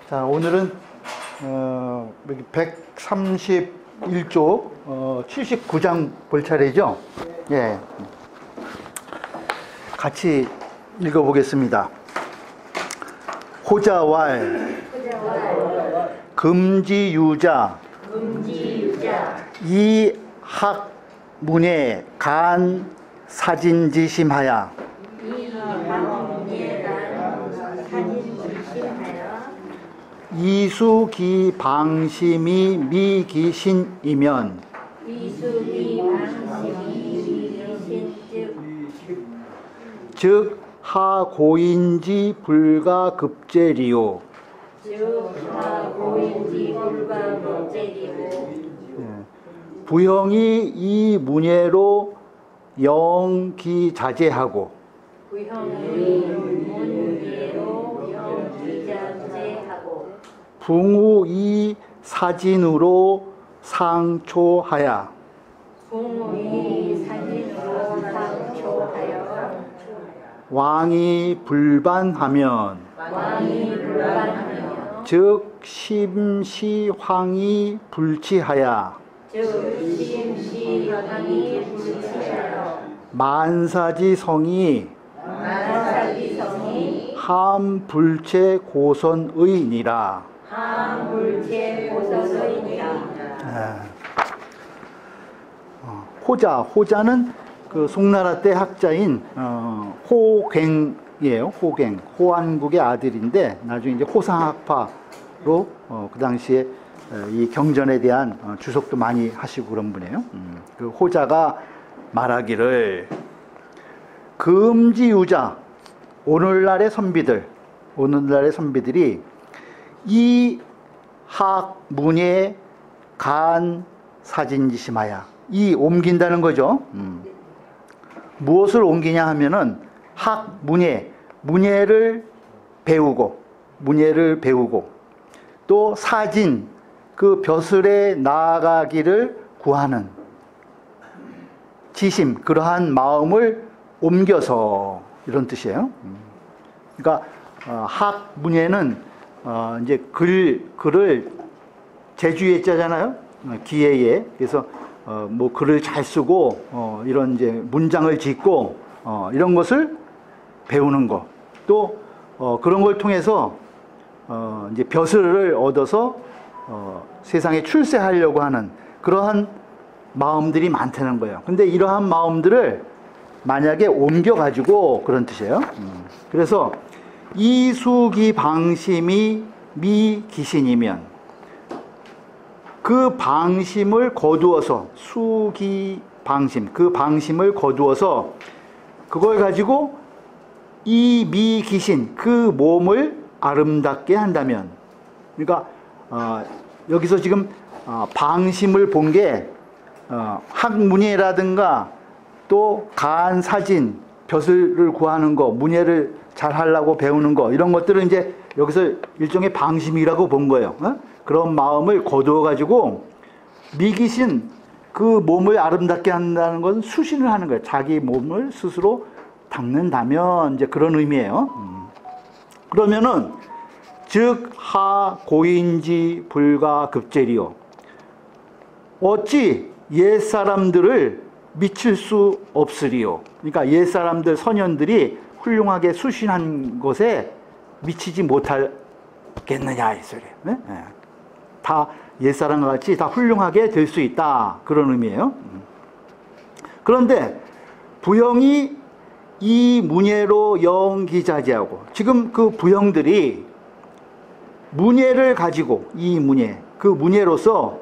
자, 오늘은 여기 131쪽 79장 볼 차례죠. 예, 같이 읽어보겠습니다. 호자왈 금지유자 이학문에 간 사진지심하야 이수기 방심이 미기신이면 즉 하고인지 불가급제리요. 부형이 이 문예로 영기자재하고 붕우 이 사진으로 상초하야 왕이 불반하면 즉 심시황이 불치하야 만사지성이 함불체 고선의니라. 호자는 그 송나라 때 학자인 호갱이에요. 호갱, 호안국의 아들인데 나중에 이제 호상학파로 그 당시에 이 경전에 대한 주석도 많이 하시고 그런 분이에요. 그 호자가 말하기를 금지유자, 오늘날의 선비들이 이 학문에 간 사진지심하야, 이 옮긴다는 거죠. 무엇을 옮기냐 하면은 문예를 배우고 또 사진, 그 벼슬에 나아가기를 구하는 지심, 그러한 마음을 옮겨서, 이런 뜻이에요. 그러니까 학문예는 이제 글을 제주예자잖아요. 기예예. 그래서 뭐 글을 잘 쓰고 이런 이제 문장을 짓고 이런 것을 배우는 거. 또 그런 걸 통해서 이제 벼슬을 얻어서 세상에 출세하려고 하는 그러한 마음들이 많다는 거예요. 근데 이러한 마음들을 만약에 옮겨가지고, 그런 뜻이에요. 그래서 이수기 방심이 미기신이면 그 방심을 거두어서, 수기 방심, 그 방심을 거두어서 그걸 가지고 이 미기신, 그 몸을 아름답게 한다면, 그러니까 여기서 지금 방심을 본 게 학문예라든가 또 간 사진, 벼슬을 구하는 거, 문예를 잘 하려고 배우는 거, 이런 것들은 이제 여기서 일종의 방심이라고 본 거예요. 그런 마음을 거두어 가지고 미기신, 그 몸을 아름답게 한다는 것은 수신을 하는 거예요. 자기 몸을 스스로 닦는다면, 이제 그런 의미예요. 그러면은 즉 하고인지 불가급제리요. 어찌 옛사람들을 미칠 수 없으리요. 그러니까 옛사람들, 선현들이 훌륭하게 수신한 것에 미치지 못하겠느냐, 이 소리예요. 네? 다 옛사람과 같이 다 훌륭하게 될 수 있다, 그런 의미예요. 그런데 부형이 이 문예로 영기자재하고, 지금 그 부형들이 문예를 가지고, 이 문예, 그 문예로서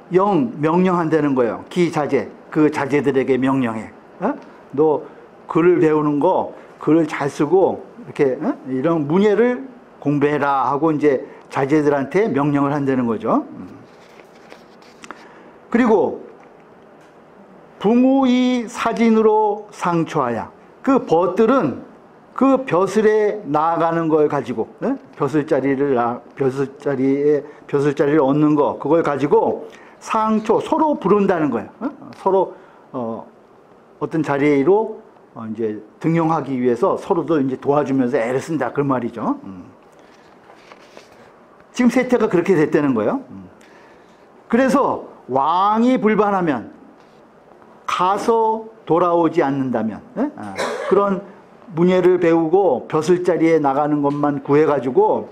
명령한다는 거예요. 기자재, 그 자재들에게 명령해. 너 글을 배우는 거, 글을 잘 쓰고 이렇게 이런 문예를 공부해라 하고 이제 자재들한테 명령을 한다는 거죠. 그리고 붕우이 사진으로 상초하야, 그 벗들은 그 벼슬에 나아가는 걸 가지고, 벼슬자리를 얻는 거, 그걸 가지고 상초, 서로 부른다는 거예요. 서로 어떤 자리로 이제 등용하기 위해서 서로도 이제 도와주면서 애를 쓴다, 그 말이죠. 지금 세태가 그렇게 됐다는 거예요. 그래서 왕이 불반하면, 가서 돌아오지 않는다면, 그런 문예를 배우고 벼슬자리에 나가는 것만 구해가지고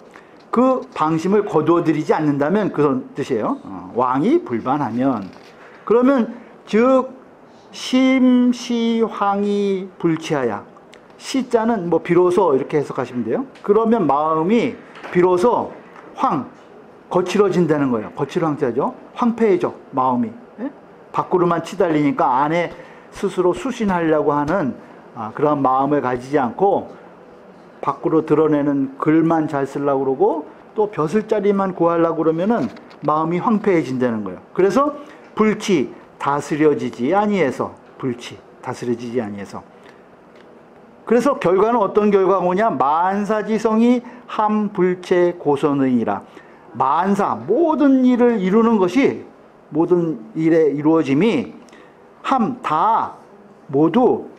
그 방심을 거두어들이지 않는다면 그런 뜻이에요. 왕이 불반하면. 그러면 즉 심시황이 불치하야. 시자는 뭐 비로소 이렇게 해석하시면 돼요. 그러면 마음이 비로소 거칠어진다는 거예요. 거칠어 황자죠. 황폐해져 마음이. 밖으로만 치달리니까 안에 스스로 수신하려고 하는 그런 마음을 가지지 않고 밖으로 드러내는 글만 잘 쓰려고 그러고 또 벼슬자리만 구하려고 그러면은 마음이 황폐해진다는 거예요. 그래서 불치, 다스려지지 아니해서, 불치, 다스려지지 아니해서. 그래서 결과는 어떤 결과가 오냐? 만사지성이 함불체 고선의니라. 만사, 모든 일을 이루는 것이, 모든 일의 이루어짐이 다 모두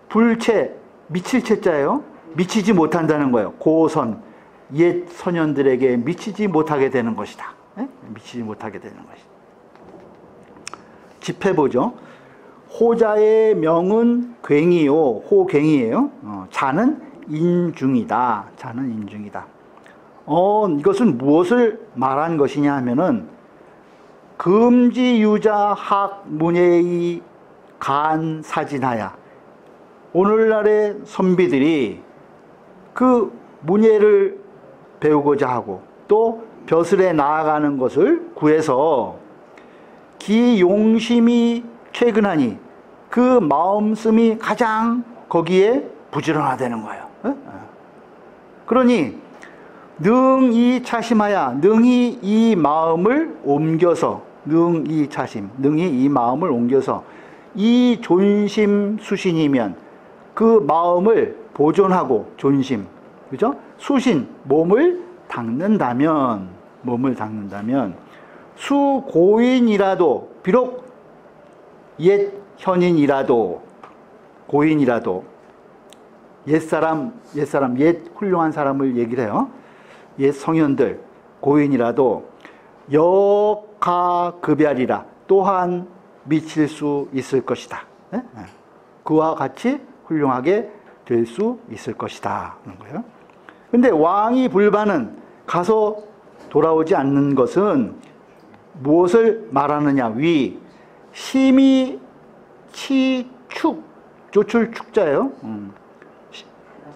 불체, 미칠 체자예요. 미치지 못한다는 거예요. 고선, 옛 선현들에게 미치지 못하게 되는 것이다. 미치지 못하게 되는 것이다. 집해보죠. 호자의 명은 괭이요, 호괭이에요. 자는 인중이다. 자는 인중이다. 이것은 무엇을 말한 것이냐 하면은 금지유자 학문예의 간사진하야. 오늘날의 선비들이 그 문예를 배우고자 하고 또 벼슬에 나아가는 것을 구해서 기용심이 최근하니 그 마음씀이 가장 거기에 부지런하다는 거예요. 그러니 능이 차심하야, 능이 이 마음을 옮겨서, 능이 차심, 능이 이 마음을 옮겨서 이 존심 수신이면 그 마음을 보존하고, 존심, 그죠? 수신, 몸을 닦는다면 수고인이라도, 비록 옛 현인이라도, 고인이라도, 옛사람, 옛 훌륭한 사람을 얘기를 해요. 옛 성현들, 고인이라도 역하급야리라, 또한 미칠 수 있을 것이다. 그와 같이 훌륭하게 될 수 있을 것이다. 그런 거예요. 근데 왕이 불반은, 가서 돌아오지 않는 것은 무엇을 말하느냐? 심히 치축, 쫓을 축자예요.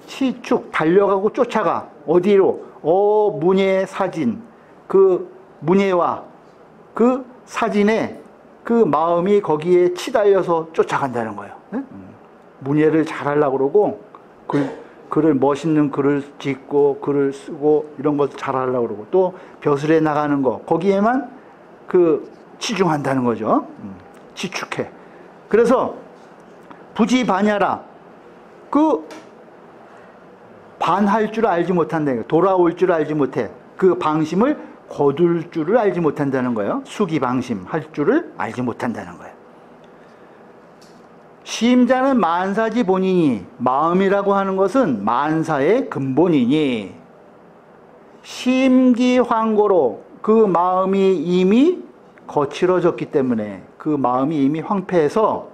치축, 달려가고 쫓아가. 어디로? 문예 사진, 그 문예와 그 사진에 그 마음이 거기에 치달려서 쫓아간다는 거예요. 문예를 잘하려고 그러고, 글을, 멋있는 글을 짓고 글을 쓰고 이런 것을 잘하려고 그러고, 또 벼슬에 나가는 거, 거기에만 치중한다는 거죠. 치축해. 그래서 부지반야라, 반할 줄 알지 못한다는 거예요. 돌아올 줄 알지 못해. 그 방심을 거둘 줄을 알지 못한다는 거예요. 수기방심 할 줄을 알지 못한다는 거예요. 심자는 만사지 본이니, 마음이라고 하는 것은 만사의 근본이니, 심기황고로 그 마음이 이미 거칠어졌기 때문에, 그 마음이 이미 황폐해서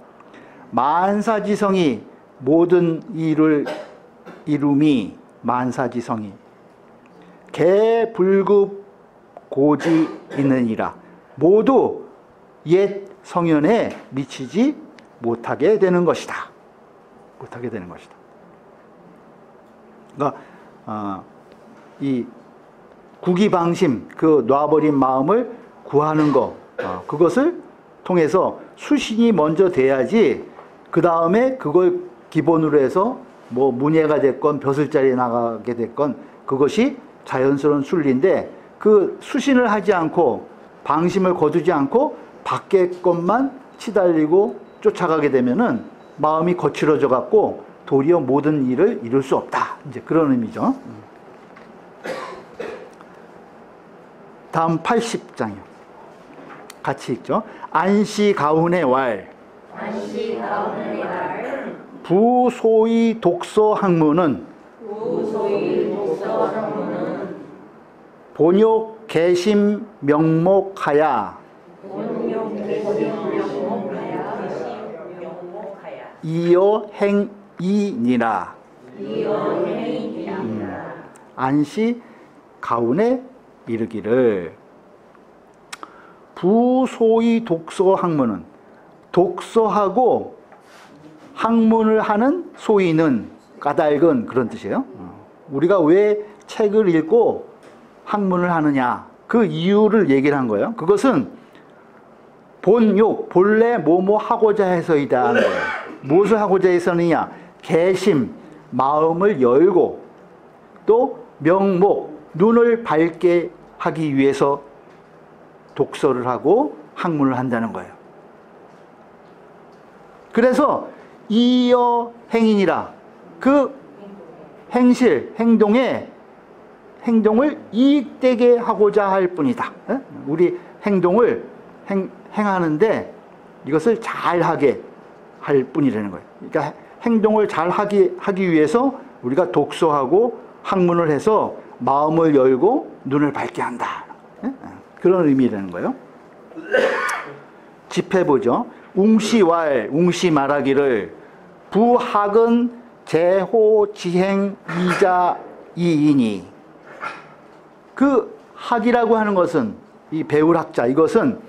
만사지성이, 모든 일을 이룸이 만사지성이 개불급 고지 있느니라, 모두 옛 성현에 미치지 못하게 되는 것이다. 못하게 되는 것이다. 그러니까 이 구기방심, 그 놔버린 마음을 구하는 것, 그것을 통해서 수신이 먼저 돼야지, 그 다음에 그걸 기본으로 해서 뭐 문예가 됐건 벼슬자리에 나가게 됐건 그것이 자연스러운 순리인데, 그 수신을 하지 않고 방심을 거두지 않고 밖의 것만 치달리고 쫓아가게 되면은 마음이 거칠어져 갖고 도리어 모든 일을 이룰 수 없다. 이제 그런 의미죠. 다음 80장이요. 같이 읽죠. 안시 가운의 왈. 부소위 독서 학문은 본욕 개심 명목하야 이여 행이니라. 안시 가운에 이르기를. 부소위 독서 학문은, 독서하고 학문을 하는 소위는 까닭은 그런 뜻이에요. 우리가 왜 책을 읽고 학문을 하느냐, 그 이유를 얘기를 한 거예요. 그것은 본욕, 본래 뭐뭐 하고자 해서이다 하는 거예요. 무엇을 하고자 해서느냐, 개심, 마음을 열고, 또 명목, 눈을 밝게 하기 위해서 독서를 하고 학문을 한다는 거예요. 그래서 이여 행인이라, 그 행실, 행동을 이익되게 하고자 할 뿐이다. 우리 행동을 행하는데 이것을 잘하게 할 뿐이라는 거예요. 그러니까 행동을 잘하기 위해서 우리가 독서하고 학문을 해서 마음을 열고 눈을 밝게 한다. 그런 의미라는 거예요. 집해보죠. 웅시 말하기를 부학은 제호지행 이자 이이니. 그 학이라고 하는 것은, 이 배울 학자, 이것은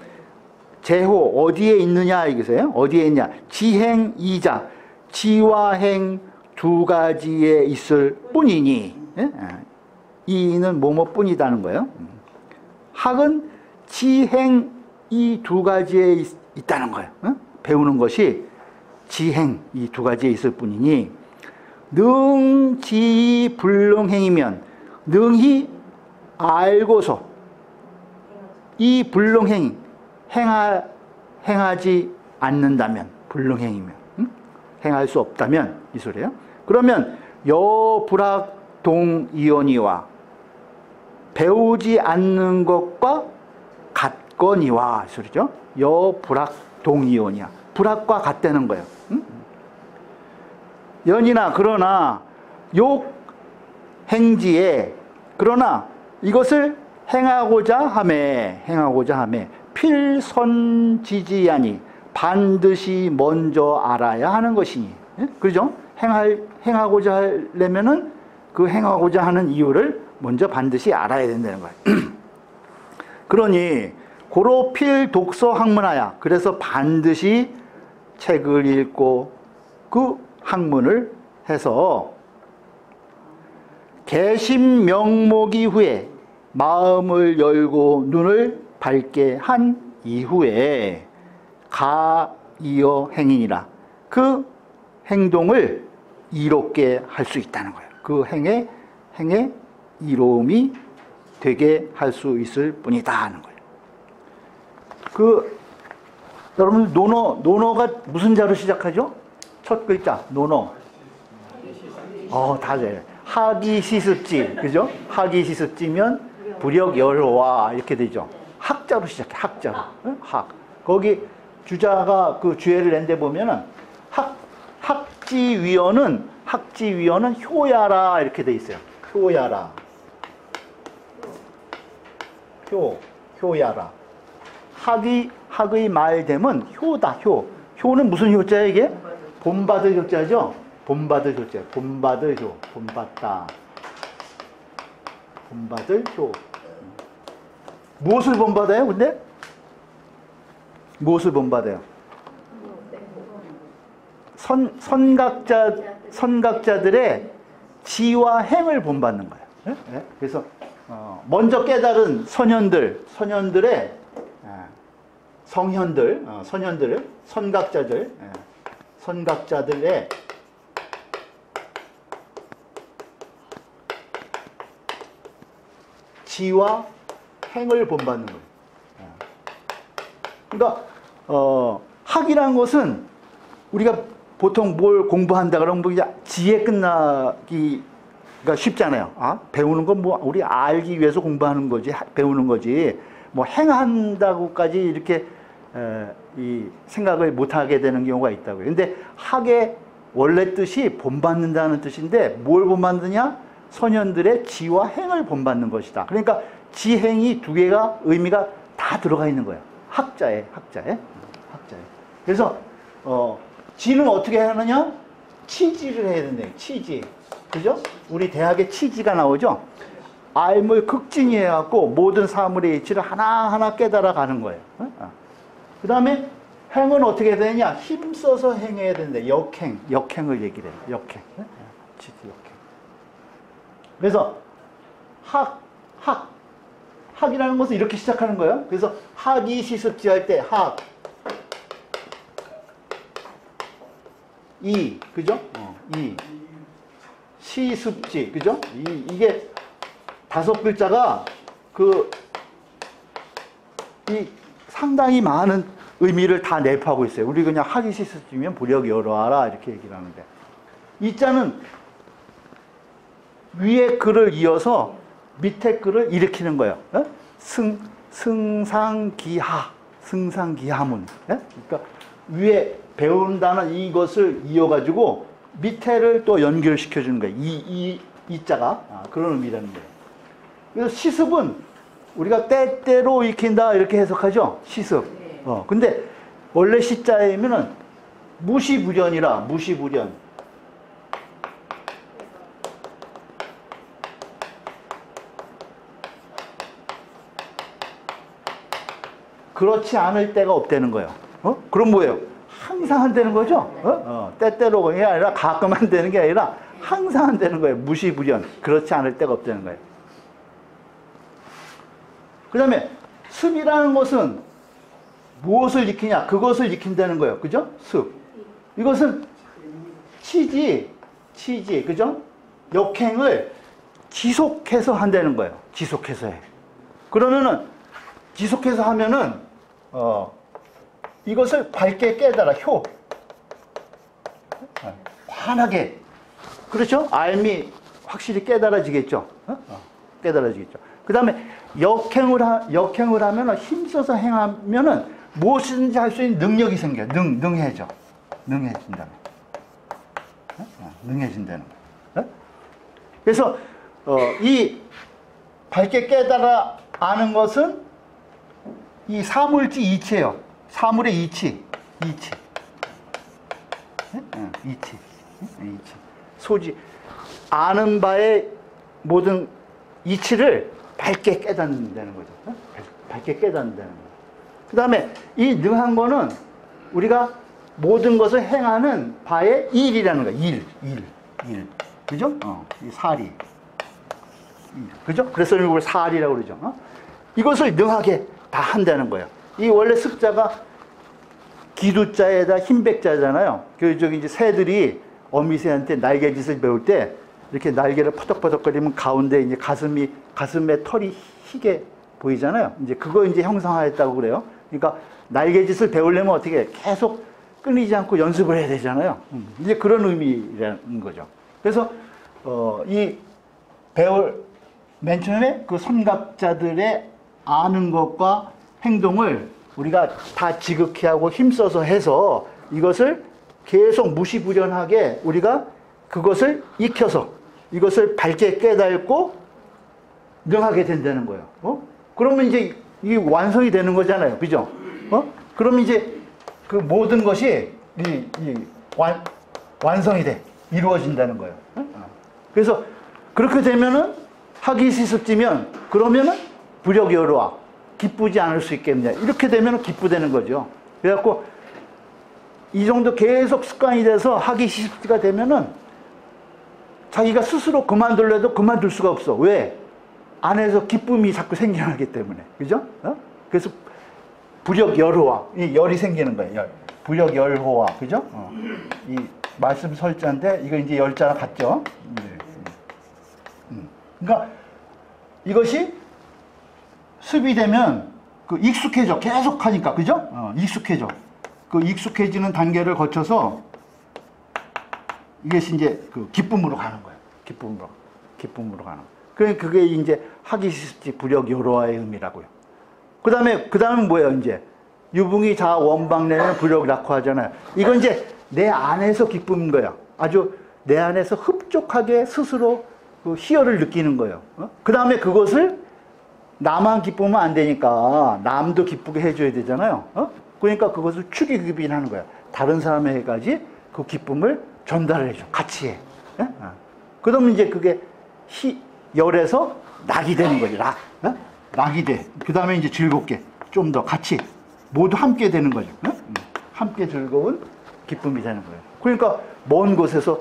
제호, 어디에 있느냐 이거세요. 어디에 있냐. 지행 이자, 지와 행 두 가지에 있을 뿐이니. 이는 뭐뭐 뿐이다는 거예요. 학은 지행 이 두 가지에 있다는 거예요. 배우는 것이 지행 이 두 가지에 있을 뿐이니, 능지 불능행이면, 능히 알고서 이 불능행 행하지 않는다면, 불능행이면, 행할 수 없다면 이 소리예요. 그러면 여불학동이오니와, 배우지 않는 것과 같거니와 이 소리죠. 여불학동이오니야, 불학과 같다는 거예요. 연이나, 그러나 욕 행지에, 그러나 이것을 행하고자 하매 필선지지하니, 반드시 먼저 알아야 하는 것이니. 그죠? 행하고자 하려면은 그 행하고자 하는 이유를 먼저 반드시 알아야 된다는 거예요. 그러니 고로 필 독서 학문하야, 그래서 반드시 책을 읽고 그 학문을 해서 개심 명목이 후에, 마음을 열고 눈을 밝게 한 이후에 가이어 행인이라, 그 행동을 이롭게 할 수 있다는 거예요. 그 행에 이로움이 되게 할 수 있을 뿐이다 하는 거예요. 여러분, 논어가 무슨 자로 시작하죠? 첫 글자 논어. 다 돼. 학이시습지, 그죠? 학이시습지면 불역열화 이렇게 되죠. 학자로 시작해. 학자로. 학. 거기 주자가 그 주애를 낸데 보면은 학지위원은 효야라 이렇게 돼 있어요. 효야라. 효야라. 학의 말됨은 효다. 효는 무슨 효자야 이게? 본받을 효자죠. 본받을 효자. 본받을 효. 본받다. 본받을 효. 무엇을 본받아요? 근데 무엇을 본받아요? 선각자들의 지와 행을 본받는 거예요. 그래서 먼저 깨달은 선현들의 선각자들의 지와 행을 본받는 거예요. 그러니까 학이라는 것은 우리가 보통 뭘 공부한다 그러면 뭐 지에 끝나기가 쉽잖아요. 배우는 건 뭐 우리 알기 위해서 공부하는 거지, 배우는 거지. 뭐 행한다고까지 이렇게 이 생각을 못 하게 되는 경우가 있다고요. 근데 학의 원래 뜻이 본받는다는 뜻인데 뭘 본받느냐? 선현들의 지와 행을 본받는 것이다. 그러니까 지행이 두 개가 의미가 다 들어가 있는 거예요. 학자에. 그래서 지는 어떻게 하느냐? 치지를 해야 된대. 치지. 그죠? 우리 대학에 치지가 나오죠? 알물 극진이 해갖고 모든 사물의 이치를 하나하나 깨달아 가는 거예요. 그 다음에 행은 어떻게 해야 되냐? 힘써서 행해야 된대. 역행을 얘기를 해요. 역행. 치지, 역행. 그래서 학이라는 것은 이렇게 시작하는 거예요. 그래서 학이 시습지 할 때 학, 이, 그죠? 이. 시습지, 그죠? 이게 다섯 글자가 이 상당히 많은 의미를 다 내포하고 있어요. 우리 그냥 학이 시습지면 부력 여러하라 이렇게 얘기를 하는데, 이 자는 위에 글을 이어서 밑에 글을 일으키는 거예요. 승상기하문. 그러니까 위에 배운다는 이것을 이어가지고 밑에를 또 연결시켜주는 거예요. 이 자가 그런 의미라는 거예요. 그래서 시습은 우리가 때때로 익힌다 이렇게 해석하죠. 시습. 근데 원래 시자에면은 무시부련이라 무시부련. 그렇지 않을 때가 없다는 거예요. 그럼 뭐예요? 항상 한다는 거죠? 때때로가 아니라 가끔 한다는 게 아니라 항상 한다는 거예요. 무시부련. 그렇지 않을 때가 없다는 거예요. 그 다음에 습이라는 것은 무엇을 익히냐? 그것을 익힌다는 거예요. 그죠? 습. 이것은 치지, 그죠? 역행을 지속해서 한다는 거예요. 지속해서 해. 그러면은 지속해서 하면은 이것을 밝게 깨달아. 환하게. 그렇죠? 알미 확실히 깨달아지겠죠? 깨달아지겠죠. 그 다음에 역행을 하면은 힘써서 행하면은 무엇이든지 할 수 있는 능력이 생겨요. 능해져. 능해진다는 거예요. 그래서 이 밝게 깨달아 아는 것은 이 사물지 이치예요. 사물의 이치. 소지. 아는 바의 모든 이치를 밝게 깨닫는다는 거죠. 밝게 깨닫는다는 거예요. 그 다음에 이 능한 거는 우리가 모든 것을 행하는 바의 일이라는 거예요. 일. 그죠? 이 사리. 그죠? 그래서 이걸 사리라고 그러죠. 이것을 능하게 다 한다는 거예요. 이 원래 습자가 기두자에다 흰백자잖아요. 이제 새들이 어미새한테 날개짓을 배울 때 이렇게 날개를 퍼덕퍼덕거리면 가운데 이제 가슴에 털이 희게 보이잖아요. 이제 그거 이제 형상화했다고 그래요. 그러니까 날개짓을 배우려면 어떻게 해? 계속 끊이지 않고 연습을 해야 되잖아요. 이제 그런 의미라는 거죠. 그래서 맨 처음에 그 선각자들의 아는 것과 행동을 우리가 다 지극히 하고 힘써서 해서 이것을 계속 무시부련하게 우리가 그것을 익혀서 이것을 밝게 깨닫고 능하게 된다는 거예요. 그러면 이제 이게 완성이 되는 거잖아요. 그죠? 그러면 이제 그 모든 것이 완성이 돼. 이루어진다는 거예요. 그래서 그렇게 되면은 학이시습지면 그러면은 부력여로와 기쁘지 않을 수 있겠느냐. 이렇게 되면 기쁘다는 거죠. 그래갖고 이 정도 계속 습관이 돼서 학이시습지가 되면은 자기가 스스로 그만둘래도 그만둘 수가 없어. 왜? 안에서 기쁨이 자꾸 생겨나기 때문에. 그죠? 그래서 부력열호와 이 열이 생기는 거예요. 부력열호와. 그죠? 이 말씀 설자인데 이거 이제 열자랑 같죠? 그러니까 이것이 습이 되면 그 익숙해져. 계속 하니까. 그죠? 익숙해져. 그 익숙해지는 단계를 거쳐서 이것이 이제 그 기쁨으로 가는 거예요. 기쁨으로 가는 거예요. 그게 이제 학이시습지 부력여로와의 의미라고요. 그 다음에 뭐예요, 이제? 유붕이 자 원방내는 부력락호 하잖아요. 이건 이제 내 안에서 기쁨인 거예요. 아주 내 안에서 흡족하게 스스로 그 희열을 느끼는 거예요. 그 다음에 그것을 나만 기쁘면 안 되니까 남도 기쁘게 해줘야 되잖아요. 그러니까 그것을 축의급이라는 거야. 다른 사람에게까지 그 기쁨을 전달해줘. 같이 해. 그러면 이제 그게 열에서 낙이 되는 거지. 낙이 돼. 그 다음에 이제 즐겁게 좀 더 같이 모두 함께 되는 거죠. 함께 즐거운 기쁨이 되는 거예요. 그러니까 먼 곳에서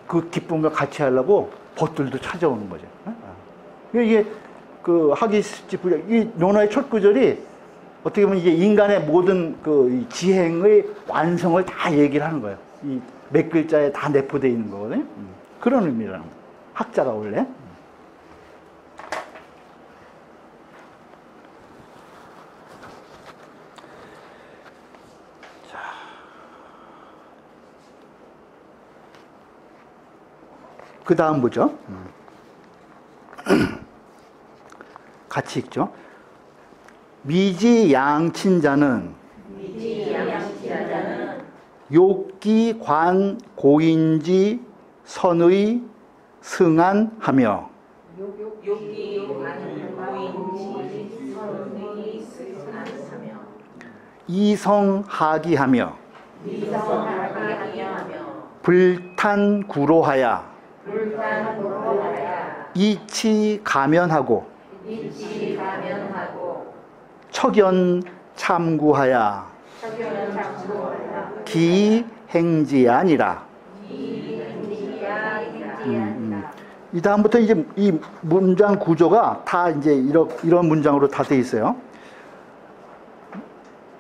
그 기쁨을 같이 하려고 벗들도 찾아오는 거죠. 이게 그 하기스집 이 논어의 첫 구절이 어떻게 보면 이제 인간의 모든 그 지행의 완성을 다 얘기를 하는 거예요. 이 몇 글자에 다 내포되어 있는 거거든요. 그런 의미라는 거예요. 학자가 원래. 그 다음 보죠. 같이 읽죠. 미지양친자는 욕기 관 고인지 선의 승안하며 이성하기하며 불탄구로하야 이치가면하고 척연참구하야 기행지아니라. 이 다음부터 이제 이 문장 구조가 다 이제 이런 문장으로 다 돼 있어요.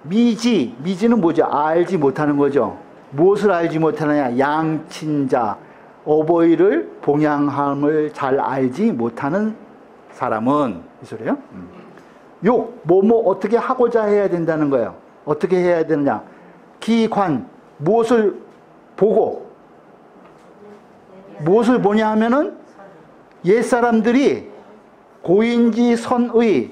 미지는 뭐죠? 알지 못하는 거죠. 무엇을 알지 못하느냐? 양친자, 어버이를 봉양함을 잘 알지 못하는 사람은 이 소리예요. 뭐뭐 어떻게 하고자 해야 된다는 거예요. 어떻게 해야 되느냐? 기관, 무엇을 보고, 무엇을 보냐 하면은 옛사람들이 고인지 선의,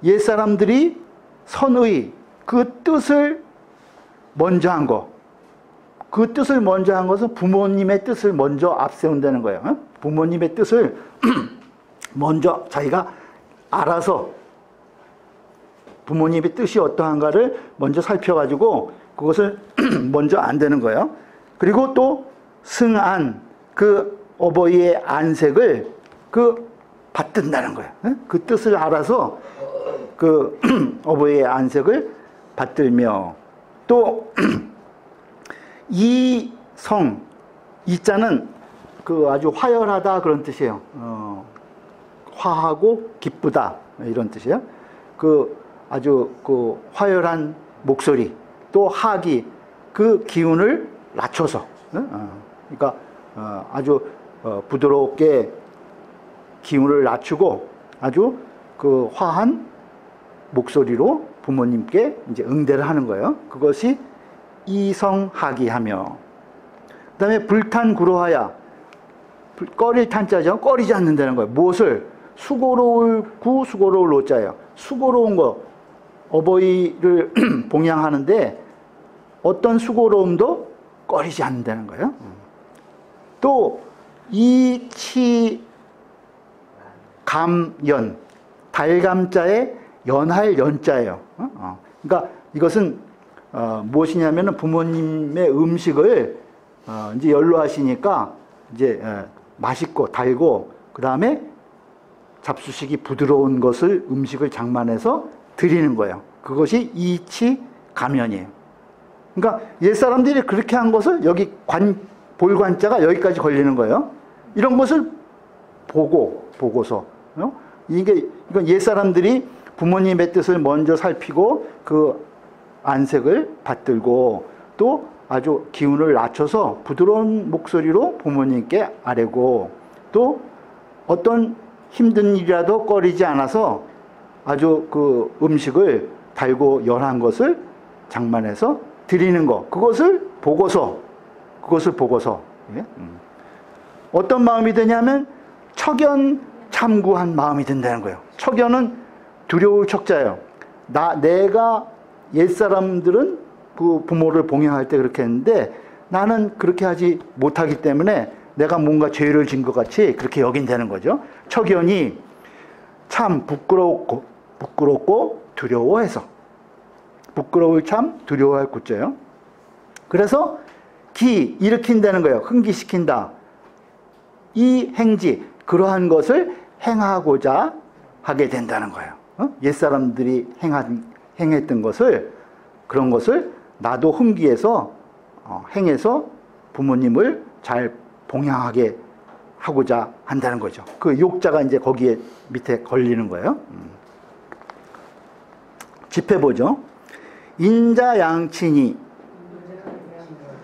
옛사람들이 선의 그 뜻을 먼저 한 거. 그 뜻을 먼저 한 것은 부모님의 뜻을 먼저 앞세운다는 거예요. 부모님의 뜻을 먼저 자기가 알아서 부모님의 뜻이 어떠한가를 먼저 살펴가지고 그것을 먼저 안다는 거예요. 그리고 또 승안, 그 어버이의 안색을 받든다는 거예요. 그 뜻을 알아서 그 어버이의 안색을 받들며 또 이성, 이자는 그 아주 화열하다 그런 뜻이에요. 화하고 기쁘다 이런 뜻이에요. 그 아주 그 화열한 목소리 또 하기 그 기운을 낮춰서 그러니까 아주 부드럽게 기운을 낮추고 아주 그 화한 목소리로 부모님께 이제 응대를 하는 거예요. 그것이 이성하기하며 그 다음에 불탄구로하야 꺼릴 탄자죠. 꺼리지 않는다는 거예요. 무엇을? 수고로울 구 수고로울 노자예요. 수고로운 거 어버이를 봉양하는데 어떤 수고로움도 꺼리지 않는다는 거예요. 또 이치감연 달감자에 연할 연자예요. 그러니까 이것은 무엇이냐면은 부모님의 음식을 이제 연로하시니까 이제 맛있고 달고 그 다음에 잡수식이 부드러운 것을 음식을 장만해서 드리는 거예요. 그것이 이치가면이에요. 그러니까 옛사람들이 그렇게 한 것을 여기 볼관자가 여기까지 걸리는 거예요. 이런 것을 보고서 이건 옛사람들이 부모님의 뜻을 먼저 살피고 그 안색을 받들고 또 아주 기운을 낮춰서 부드러운 목소리로 부모님께 아뢰고 또 어떤 힘든 일이라도 꺼리지 않아서 아주 그 음식을 달고 연한 것을 장만해서 드리는 것. 그것을 보고서 예? 어떤 마음이 되냐면 척연참구한 마음이 든다는 거예요. 척연은 두려울 척자예요. 내가 옛사람들은 그 부모를 봉양할 때 그렇게 했는데 나는 그렇게 하지 못하기 때문에 내가 뭔가 죄를 진 것 같이 그렇게 여긴다는 거죠. 척연이 참 부끄럽고 두려워해서. 부끄러울 참 두려워할 구자요. 그래서 기 일으킨다는 거예요. 흥기시킨다. 이 행지 그러한 것을 행하고자 하게 된다는 거예요. 옛사람들이 행했던 것을 그런 것을 나도 흥기해서 행해서 부모님을 잘 봉양하게 하고자 한다는 거죠. 그 욕자가 이제 거기에 밑에 걸리는 거예요. 집해보죠. 인자양친이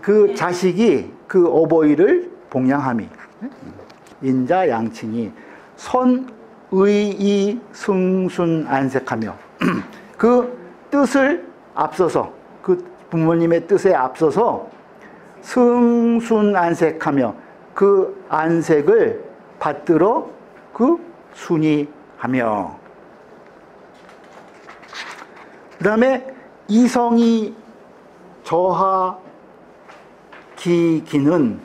그 자식이 그 어버이를 봉양함이. 인자양친이 선의이 승순안색하며 그 뜻을 앞서서 그 부모님의 뜻에 앞서서 승순안색하며 그 안색을 받들어 그 순이하며 그 다음에 이성이 저하기기는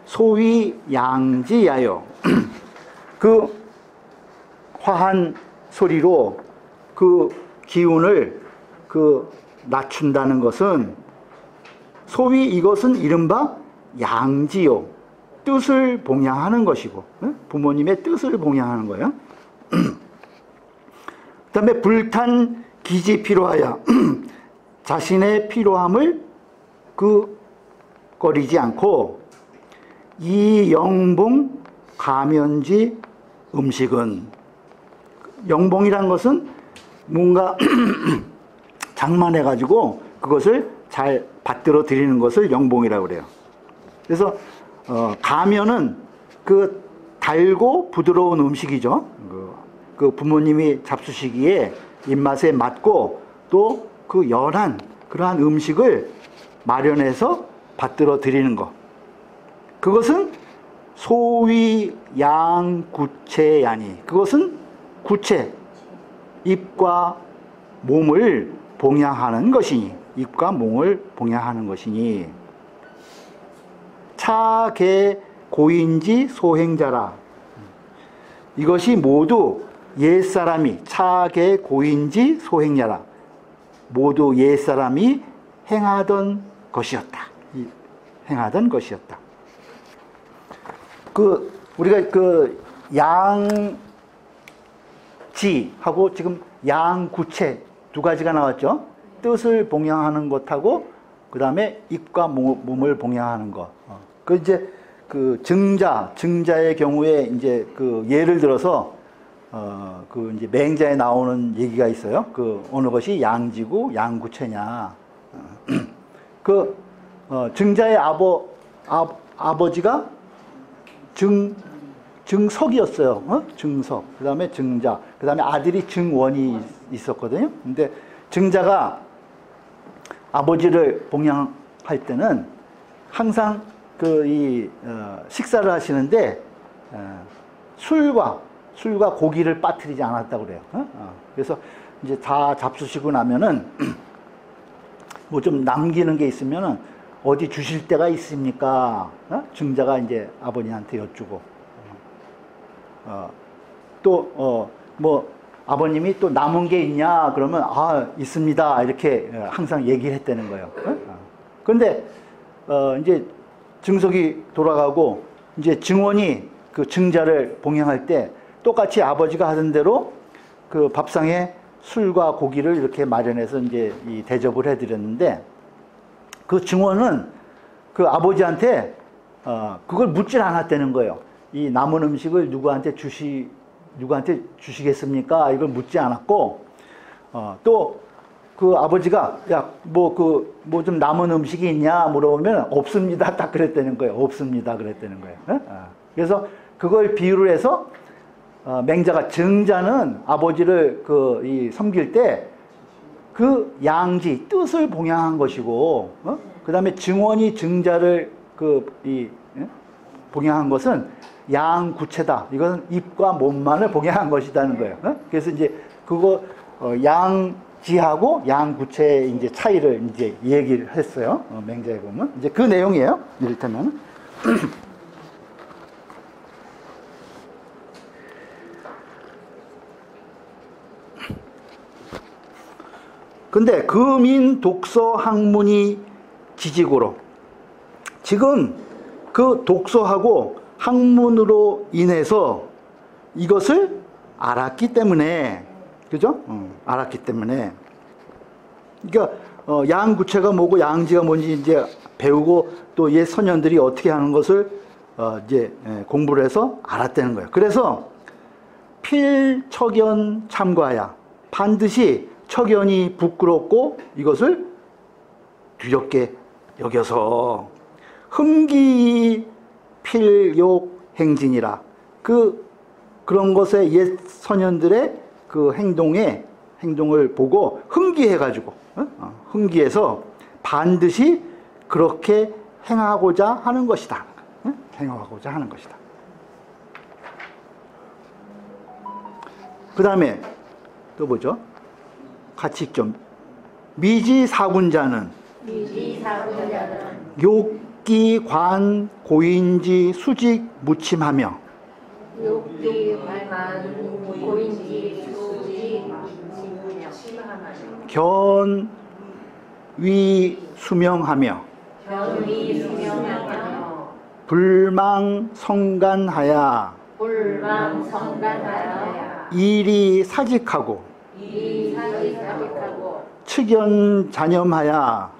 소위 양지야요. 그 화한 소리로 그 기운을 낮춘다는 것은 소위 이것은 이른바 양지요. 뜻을 봉양하는 것이고 부모님의 뜻을 봉양하는 거예요. 그 다음에 불탄 기지 필요하여 자신의 필요함을 거리지 않고 이 영봉 가면지 음식은 영봉이란 것은 뭔가 장만해 가지고 그것을 잘 받들어 드리는 것을 영봉이라고 그래요. 그래서 가면은 그 달고 부드러운 음식이죠. 그 부모님이 잡수시기에 입맛에 맞고 또 그 연한 그러한 음식을 마련해서 받들어 드리는 것. 그것은 소위 양구체야니. 그것은 구체, 입과 몸을 봉양하는 것이니. 입과 몸을 봉양하는 것이니. 차계 고인지 소행자라. 이것이 모두 옛사람이 차계 고인지 소행자라. 모두 옛사람이 행하던 것이었다. 행하던 것이었다. 우리가 양지하고 지금 양구체 두 가지가 나왔죠. 뜻을 봉양하는 것하고 그 다음에 입과 몸을 봉양하는 것. 이제 증자의 경우에 이제 예를 들어서 이제 맹자에 나오는 얘기가 있어요. 어느 것이 양지고 양구체냐. 증자의 아버지가 증석이었어요. 증석. 그 다음에 증자. 그 다음에 아들이 증원이 있었거든요. 근데 증자가 아버지를 봉양할 때는 항상 식사를 하시는데 술과 고기를 빠뜨리지 않았다고 그래요. 그래서 이제 다 잡수시고 나면은 뭐 좀 남기는 게 있으면은 어디 주실 데가 있습니까? 증자가 이제 아버님한테 여쭈고 뭐 아버님이 또 남은 게 있냐 그러면 있습니다 이렇게 항상 얘기를 했다는 거예요. 그런데 이제 증석이 돌아가고 이제 증원이 그 증자를 봉양할 때 똑같이 아버지가 하던 대로 그 밥상에 술과 고기를 이렇게 마련해서 이제 대접을 해드렸는데 그 증원은 그 아버지한테 그걸 묻질 않았다는 거예요. 이 남은 음식을 누구한테 주시겠습니까? 이걸 묻지 않았고 또 그 아버지가 뭐 좀 남은 음식이 있냐 물어보면 없습니다. 딱 그랬다는 거예요. 없습니다. 그랬다는 거예요. 그래서 그걸 비유를 해서 맹자가 증자는 아버지를 섬길 때 그 양지 뜻을 봉양한 것이고 그 다음에 증원이 증자를 봉양한 것은 양구체다. 이건 입과 몸만을 봉양한 것이라는 거예요. 그래서 이제 양지하고 양구체의 이제 차이를 이제 얘기를 했어요. 맹자에 보면 이제 그 내용이에요. 이를테면 근데 금인 독서 학문이 지직으로, 지금 그 독서하고 학문으로 인해서 이것을 알았기 때문에, 그죠? 알았기 때문에. 그러니까 양구체가 뭐고 양지가 뭔지 이제 배우고 또 옛 선현들이 어떻게 하는 것을 이제 공부를 해서 알았다는 거예요. 그래서 필척연 참과야, 반드시 척연이 부끄럽고 이것을 두렵게 여겨서 흠기 필욕 행진이라, 그런 것에 옛 선현들의 그 행동을 보고 흥기해가지고, 흥기해서 반드시 그렇게 행하고자 하는 것이다. 행하고자 하는 것이다. 그 다음에 또 뭐죠? 같이 좀. 미지사군자는 욕기 관 고인지 수직 무침하며 견위 수명하며 불망성간하야 일이 사직하고 측연자념하야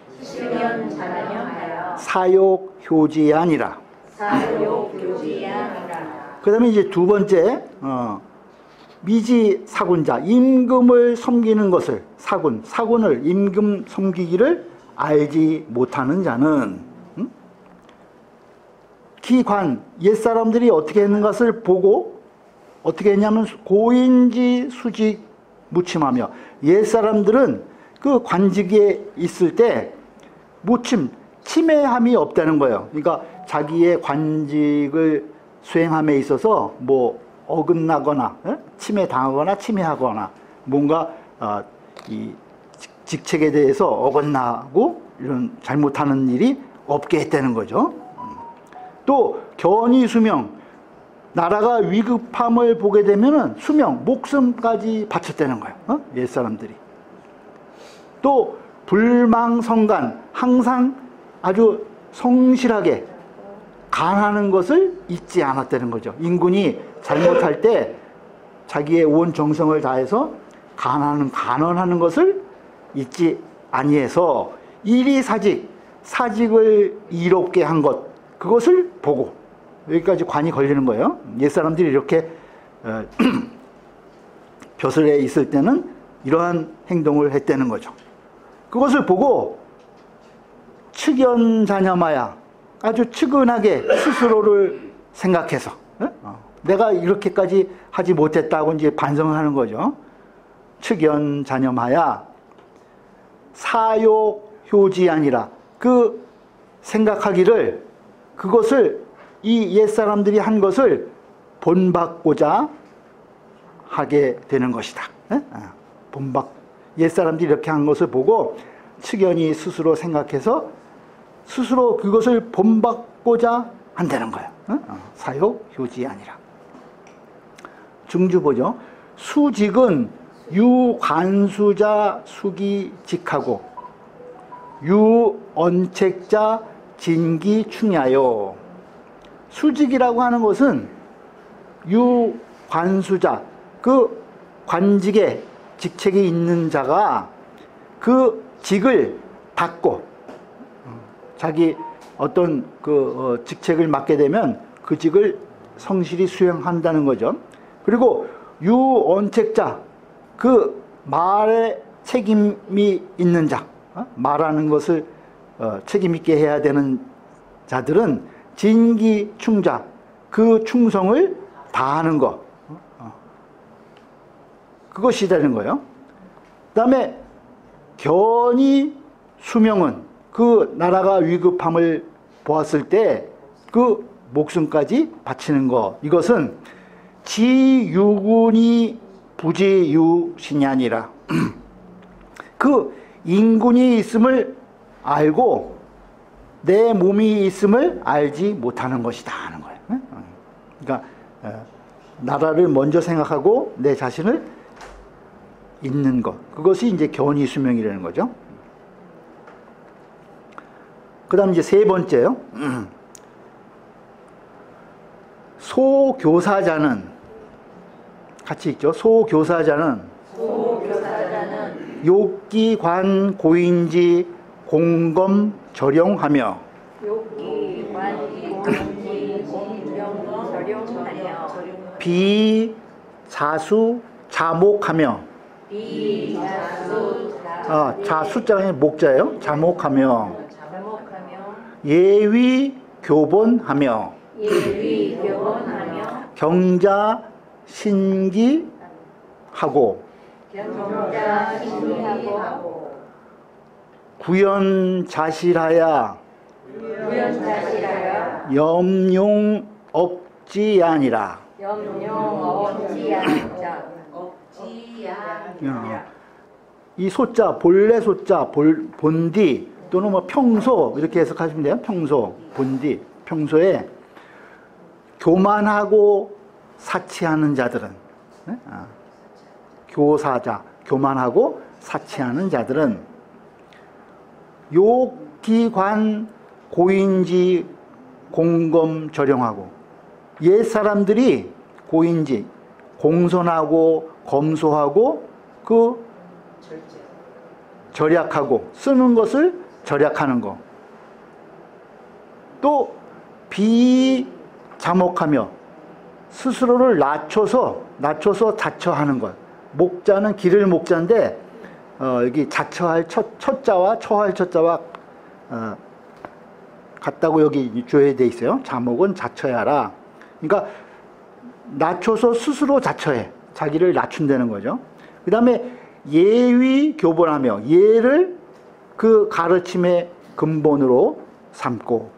사욕효지아니라. 그 다음에 이제 두 번째, 미지사군자, 임금을 섬기는 것을, 사군을 임금 섬기기를 알지 못하는 자는, 기관, 옛사람들이 어떻게 했는 것을 보고 어떻게 했냐면 고인지 수직 무침하며, 옛사람들은 그 관직에 있을 때 침해함이 없다는 거예요. 그러니까 자기의 관직을 수행함에 있어서 뭐 어긋나거나 침해당하거나 침해하거나 뭔가 이 직책에 대해서 어긋나고 이런 잘못하는 일이 없게 했다는 거죠. 또 견의수명, 나라가 위급함을 보게 되면은 수명, 목숨까지 바쳤다는 거예요. 옛사람들이. 또 불망성간, 항상 아주 성실하게 간하는 것을 잊지 않았다는 거죠. 인군이 잘못할 때 자기의 온 정성을 다해서 간언하는 것을 잊지 아니해서 일이 사직을 이롭게 한 것, 그것을 보고, 여기까지 관이 걸리는 거예요. 옛사람들이 이렇게 벼슬에 있을 때는 이러한 행동을 했다는 거죠. 그것을 보고 측연자념하야, 아주 측은하게 스스로를 생각해서 내가 이렇게까지 하지 못했다고 이제 반성하는 거죠. 측연자념하야 사욕효지아니라, 그 생각하기를, 그것을 이 옛사람들이 한 것을 본받고자 하게 되는 것이다. 옛사람들이 이렇게 한 것을 보고 측연히 스스로 생각해서 스스로 그것을 본받고자 한다는 거예요. 사욕효지아니라. 중주 보죠. 수직은 유관수자 수기직하고 유언책자 진기충야요. 수직이라고 하는 것은 유관수자, 그 관직에 직책이 있는 자가 그 직을 받고, 자기 어떤 그 직책을 맡게 되면 그 직을 성실히 수행한다는 거죠. 그리고 유언책자, 그 말에 책임이 있는 자, 말하는 것을 책임 있게 해야 되는 자들은 진기충자, 그 충성을 다하는 것, 그것이 되는 거예요. 그 다음에 견이 수명은 그 나라가 위급함을 보았을 때 그 목숨까지 바치는 것, 이것은 지유군이 부지유신이 아니라 그 인군이 있음을 알고 내 몸이 있음을 알지 못하는 것이다 하는 거예요. 그러니까 나라를 먼저 생각하고 내 자신을 있는 것. 그것이 이제 견이수명이라는 거죠. 그 다음 이제 세 번째요. 소교사자는, 같이 읽죠. 소교사자는 욕기관 고인지 공검 절용하며 비자수 자목하며, 자수자가 아니라 목자예요. 자목하며 예위 교본하며 경자 신기하고 구연자실하야 염용 없지아니라. 이 소자, 본래 소자, 본디 또는 뭐 평소 이렇게 해석하시면 돼요. 평소, 본디, 평소에 교만하고 사치하는 자들은, 교사자, 교만하고 사치하는 자들은 욕기관 고인지 공검 절용하고, 옛 사람들이 고인지 공손하고 검소하고 그 절약하고 쓰는 것을 절약하는 거, 또 비자목하며 스스로를 낮춰서 자처하는 것. 목자는 기를 목자인데 여기 자처할 첫자와 처할 첫자와 같다고 여기 조회되어 있어요. 자목은 자처야라. 그러니까 낮춰서 스스로 자처해. 자기를 낮춘다는 거죠. 그 다음에 예위 교본하며, 예를 그 가르침의 근본으로 삼고,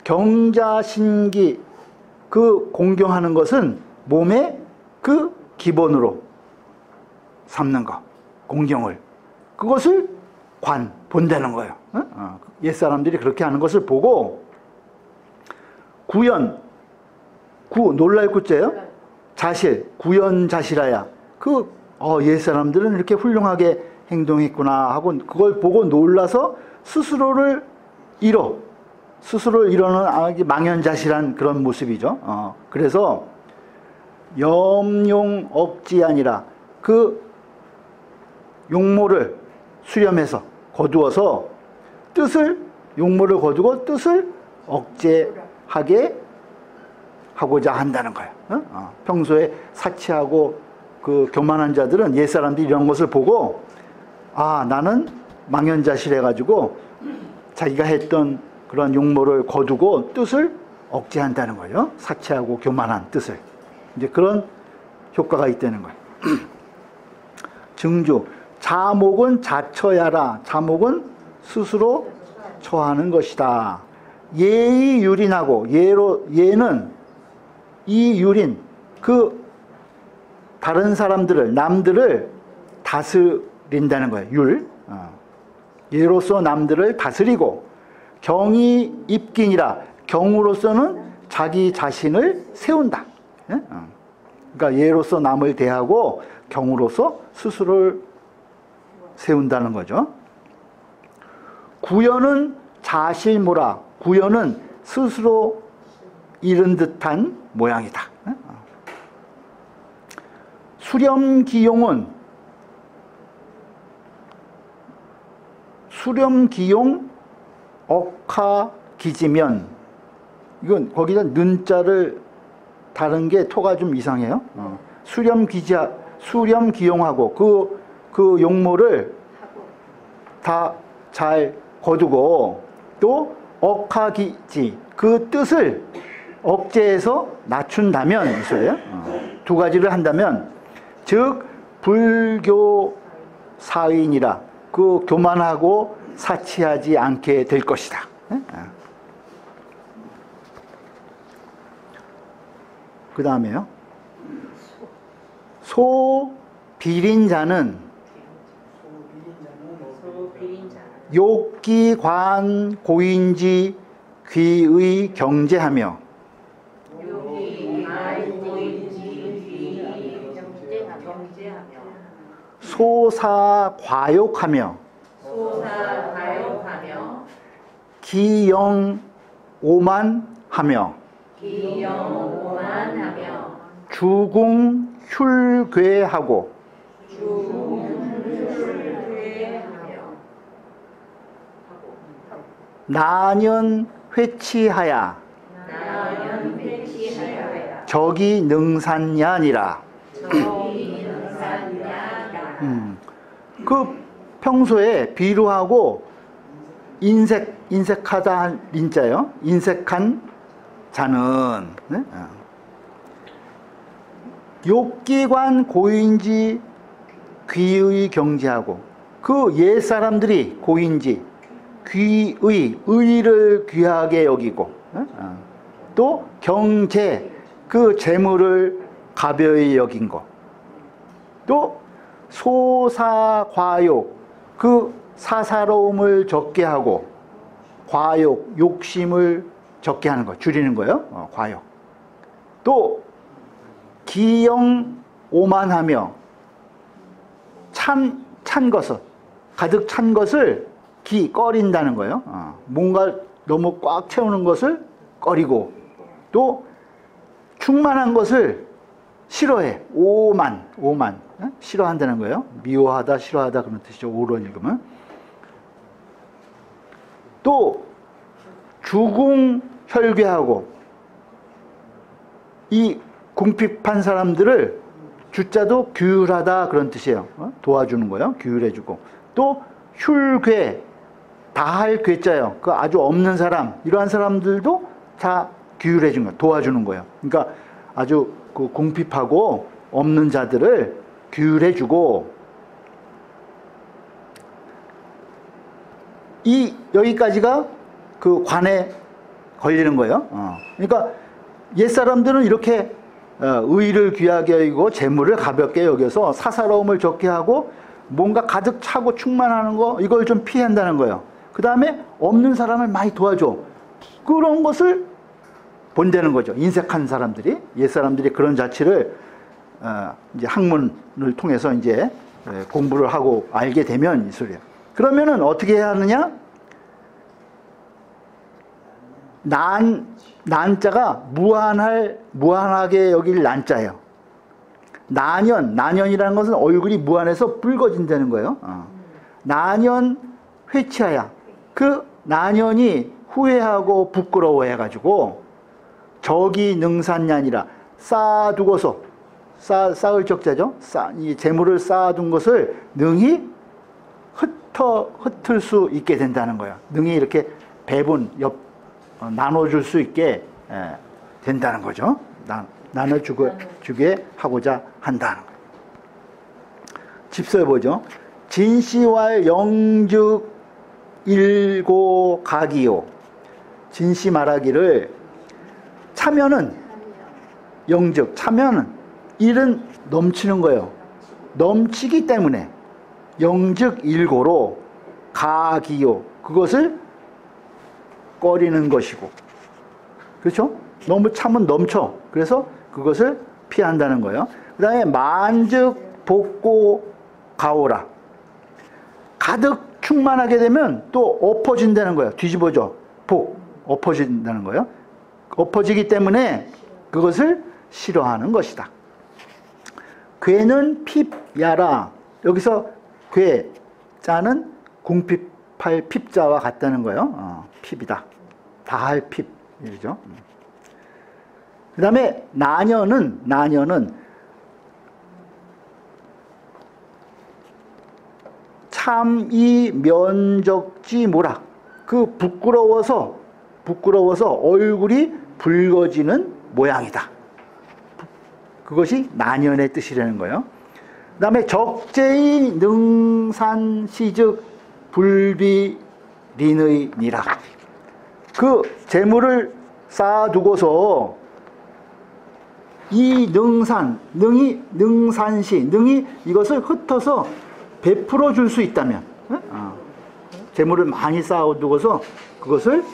경자신기, 그 공경하는 것은 몸의 그 기본으로 삼는 것, 공경을, 그것을 본다는 거예요. 옛사람들이 그렇게 하는 것을 보고, 놀랄 구자예요. 자실, 구연자실하야. 옛사람들은 이렇게 훌륭하게 행동했구나 하고 그걸 보고 놀라서 스스로를 잃어는 망연자실한 그런 모습이죠. 그래서 염용 없지 아니라, 그 용모를 수렴해서 거두어서 용모를 거두고 뜻을 억제하게 하고자 한다는 거예요. 평소에 사치하고 그 교만한 자들은, 옛사람들이 이런 것을 보고, 나는 망연자실해가지고 자기가 했던 그런 용모를 거두고 뜻을 억제한다는 거예요. 사치하고 교만한 뜻을. 이제 그런 효과가 있다는 거예요. 증주, 자목은 자처야라. 자목은 스스로 처하는 것이다. 예의 유린하고, 예는 이 유린, 그 다른 사람들을, 남들을 다스린다는 거예요. 예로서 남들을 다스리고, 경이 입긴이라, 경으로서는 자기 자신을 세운다. 그러니까 예로서 남을 대하고 경으로서 스스로를 세운다는 거죠. 구연은 자실모라. 구연은 스스로 잃은 듯한 모양이다. 수렴기용 억하기지면, 이건 거기다 는자를 다른 게 토가 좀 이상해요. 수렴기용하고 그 용모를 다 잘 거두고, 또 억하기지, 그 뜻을 억제해서 낮춘다면, 이 소리예요. 두 가지를 한다면, 즉 불교 사인이라, 그 교만하고 사치하지 않게 될 것이다. 그 다음에요. 소비린자는 욕기관 고인지 귀의 경제하며, 소사과욕하며 기영오만하며 주궁휼괴하고 난연회치하야 적이 능산야니라. 그 평소에 비루하고 인색하다 한 인자요. 인색한 자는 네? 욕기관 고인지 귀의 경지하고 그 옛사람들이 고인지 의를 귀하게 여기고 또 경제 그 재물을 가벼이 여긴 것, 또 소사과욕 그 사사로움을 적게 하고 과욕 욕심을 적게 하는 것, 줄이는 거예요. 과욕. 또 기영오만하며 찬 것을 가득 찬 것을 꺼린다는 거예요. 뭔가 너무 꽉 채우는 것을 꺼리고 또 충만한 것을 싫어해. 오만 싫어한다는 거예요. 미워하다 싫어하다 그런 뜻이죠. 오론 읽으면. 또 주궁혈괴하고 이 궁핍한 사람들을 주자도 규율하다 그런 뜻이에요. 도와주는 거예요. 규율해주고. 또 휼괴 다할 괴자예요. 그 아주 없는 사람 이러한 사람들도 다 규율해준 거예요. 도와주는 거예요. 그러니까 아주 그 궁핍하고 없는 자들을 규율해주고 여기까지가 그 관에 걸리는 거예요. 그러니까 옛사람들은 이렇게 의를 귀하게 여기고 재물을 가볍게 여겨서 사사로움을 적게 하고 뭔가 가득 차고 충만하는 거 이걸 좀 피한다는 거예요. 그 다음에 없는 사람을 많이 도와줘. 그런 것을 본다는 거죠. 인색한 사람들이, 옛사람들이 그런 자치를 이제 학문을 통해서 이제 공부를 하고 알게 되면 이 소리예요. 그러면은 어떻게 해야 하느냐? 난자가 무한하게 여길 난자예요. 난연이라는 것은 얼굴이 무한해서 붉어진다는 거예요. 난연 회치하야. 그 난연이 후회하고 부끄러워해가지고 적이 능산냐니라 쌓아두고서 쌓을 적자죠. 이 재물을 쌓아둔 것을 능히 흩을 수 있게 된다는 거예요. 능히 이렇게 나눠줄 수 있게 된다는 거죠. 나눠주게 하고자 한다는 거예요. 집서에 보죠. 진시왈 영즉 일고 가기요. 진시 말하기를 차면은 영즉 차면은 일은 넘치는 거예요. 넘치기 때문에 영즉 일고로 가기요. 그것을 꺼리는 것이고, 그렇죠? 너무 차면 넘쳐. 그래서 그것을 피한다는 거예요. 그 다음에 만즉 복고 가오라. 가득 충만하게 되면 또 엎어진다는 거예요. 뒤집어져. 엎어진다는 거예요. 엎어지기 때문에 그것을 싫어하는 것이다. 괴는 핍야라. 여기서 괴, 자는 궁핍할 핍자와 같다는 거예요. 핍이다. 다할 핍. 이죠. 그 다음에 난연은 참이 면적지 모라. 그 부끄러워서 얼굴이 붉어지는 모양이다. 그것이 난연의 뜻이라는 거예요. 그 다음에 적재의 능산시즉 불비린의니라. 그 재물을 쌓아두고서 이 능산시 이것을 흩어서 베풀어 줄 수 있다면, 재물을 많이 쌓아두고서 그것을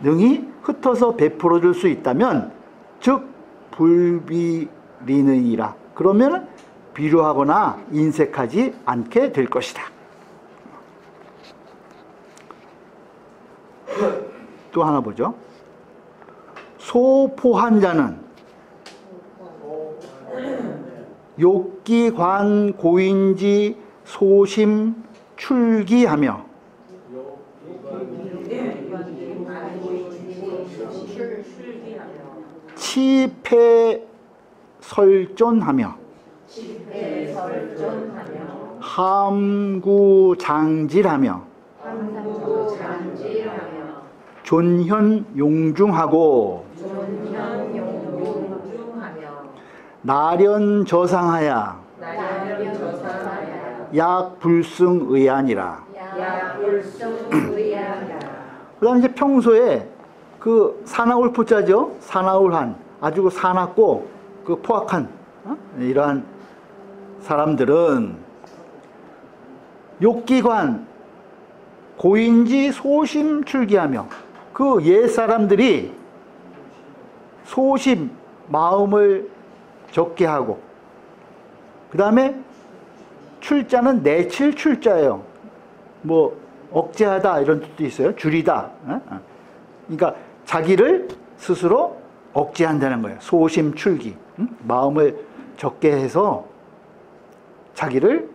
능히 흩어서 베풀어 줄 수 있다면 즉 불비리느니라. 그러면 비료하거나 인색하지 않게 될 것이다. 또 하나 보죠. 소포한 자는 욕기관 고인지 소심 출기하며 치패 설존하며 함구장질하며 존현 용중하고 나련저상하야 약불승의아니라. 그다음 이제 평소에 그 사나울 포자죠. 사나울한 아주 사납고 그 포악한 이러한 사람들은 욕기관 고인지 소심 출기하며 그 옛 사람들이 소심 마음을 적게 하고 그 다음에 출자는 내칠 출자예요. 뭐 억제하다 이런 뜻도 있어요. 줄이다. 그러니까 자기를 스스로 억제한다는 거예요. 소심 출기. 마음을 적게 해서 자기를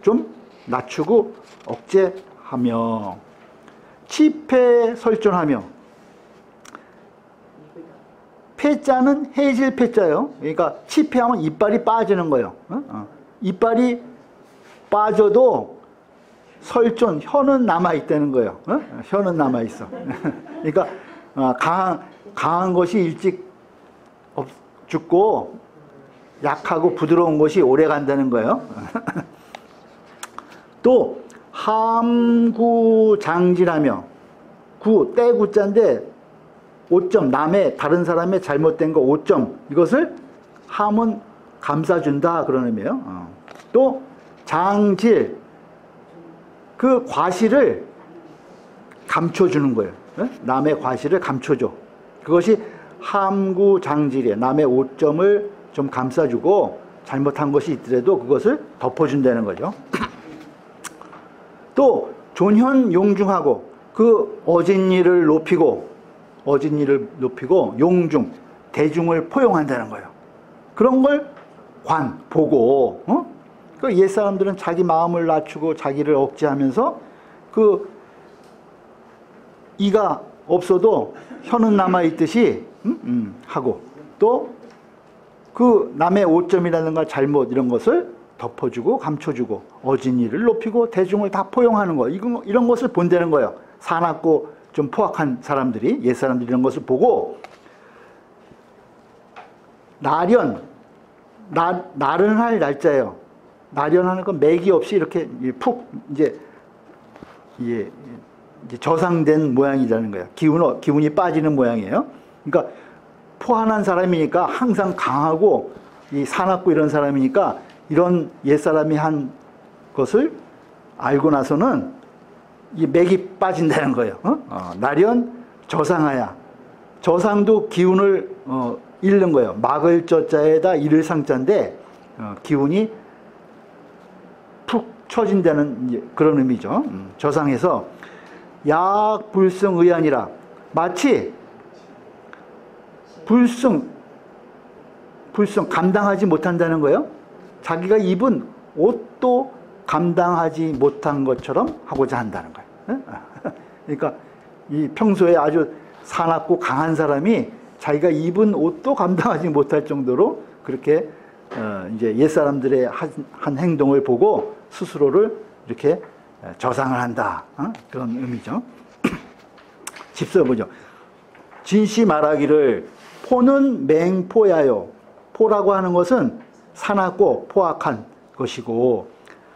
좀 낮추고 억제하며 치패 설존하며 패자는 해질 패자예요. 그러니까 치패하면 이빨이 빠지는 거예요. 이빨이 빠져도 설존, 혀는 남아있다는 거예요. 혀는 남아있어. 그러니까 강한 것이 일찍 죽고 약하고 부드러운 것이 오래 간다는 거예요. 또 함구장질하며 떼구자인데 5점 남의 다른 사람의 잘못된 거 5점 이것을 함은 감싸준다 그런 의미예요. 또 장질 그 과실을 감춰주는 거예요. 남의 과실을 감춰줘. 그것이 함구장질이에요. 남의 5점을 좀 감싸주고 잘못한 것이 있더라도 그것을 덮어준다는 거죠. 또 존현용중하고 그 어진 일을 높이고 용중 대중을 포용한다는 거예요. 그런 걸 보고 그 옛사람들은 자기 마음을 낮추고 자기를 억제하면서 그 이가 없어도 혀는 남아있듯이 하고 또 그 남의 오점이라든가 잘못 이런 것을 덮어주고 감춰주고 어진 일을 높이고 대중을 다 포용하는 거 이런 것을 본다는 거예요. 사납고 좀 포악한 사람들이 옛사람들이 이런 것을 보고 나른할 날짜예요. 나련하는 건 맥이 없이 이렇게 푹 이제 저상된 모양이라는 거예요. 기운이 빠지는 모양이에요. 그러니까 포한한 사람이니까 항상 강하고 이 사납고 이런 사람이니까 이런 옛사람이 한 것을 알고 나서는 이 맥이 빠진다는 거예요. 나련 저상하야. 저상도 기운을 잃는 거예요. 막을 저자에다 잃을 상자인데 기운이 푹 처진다는 그런 의미죠. 저상해서 약불승의아니라 마치 불승 감당하지 못한다는 거예요. 자기가 입은 옷도 감당하지 못한 것처럼 하고자 한다는 거예요. 그러니까 이 평소에 아주 사납고 강한 사람이 자기가 입은 옷도 감당하지 못할 정도로 그렇게 이제 옛사람들의 한 행동을 보고 스스로를 이렇게 저상을 한다. 그런 의미죠. 집서 보죠. 진시 말하기를 포는 맹포야요. 포라고 하는 것은 사납고 포악한 것이고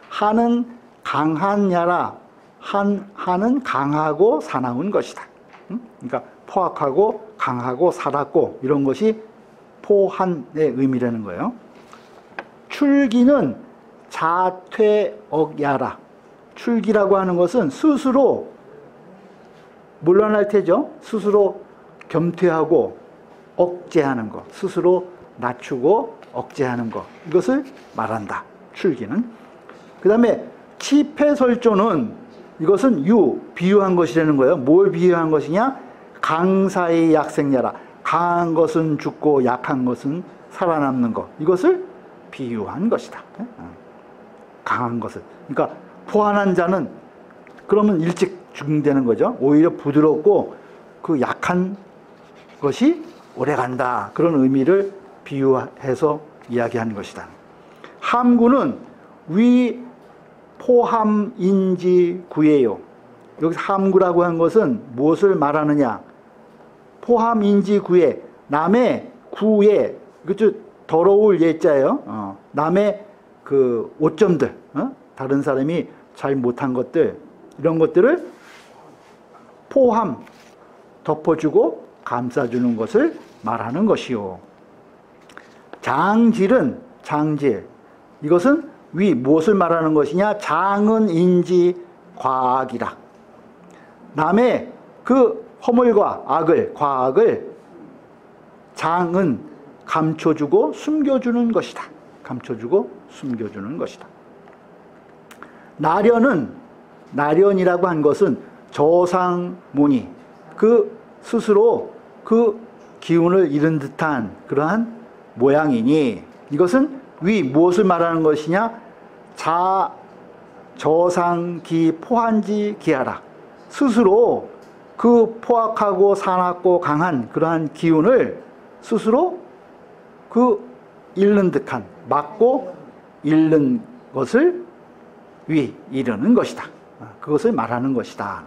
하는 강한 야라. 하는 강하고 사나운 것이다. 그러니까 포악하고 강하고 사납고 이런 것이 포한의 의미라는 거예요. 출기는 자퇴억야라. 출기라고 하는 것은 스스로 물러날 테죠. 스스로 겸퇴하고 억제하는 것, 스스로 낮추고 억제하는 것, 이것을 말한다. 출기는. 그 다음에 치패설조는 이것은 비유한 것이라는 거예요. 뭘 비유한 것이냐? 강사의 약생야라. 강한 것은 죽고 약한 것은 살아남는 것. 이것을 비유한 것이다. 강한 것을. 그러니까 포한한 자는 그러면 일찍 죽는다는 거죠. 오히려 부드럽고 그 약한 것이 오래간다. 그런 의미를 비유해서 이야기하는 것이다. 함구는 위 포함인지 구예요. 여기서 함구라고 한 것은 무엇을 말하느냐? 포함인지 구예, 남의 구예, 그죠? 더러울 예자예요. 남의 그 오점들, 다른 사람이 잘 못한 것들, 이런 것들을 포함, 덮어주고 감싸주는 것을 말하는 것이요. 장질은 장질, 이것은 무엇을 말하는 것이냐? 장은 인지 과악이라. 남의 그 허물과 악을, 과악을 장은 감춰주고 숨겨주는 것이다. 감춰주고 숨겨주는 것이다. 나련이라고 한 것은 저상무니, 그 스스로 그 기운을 잃은 듯한 그러한 모양이니, 이것은 무엇을 말하는 것이냐? 저상기 포한지 기하라. 스스로 그 포악하고 사납고 강한 그러한 기운을 스스로 그 잃는 듯한, 막고 잃는 것을 이르는 것이다. 그것을 말하는 것이다.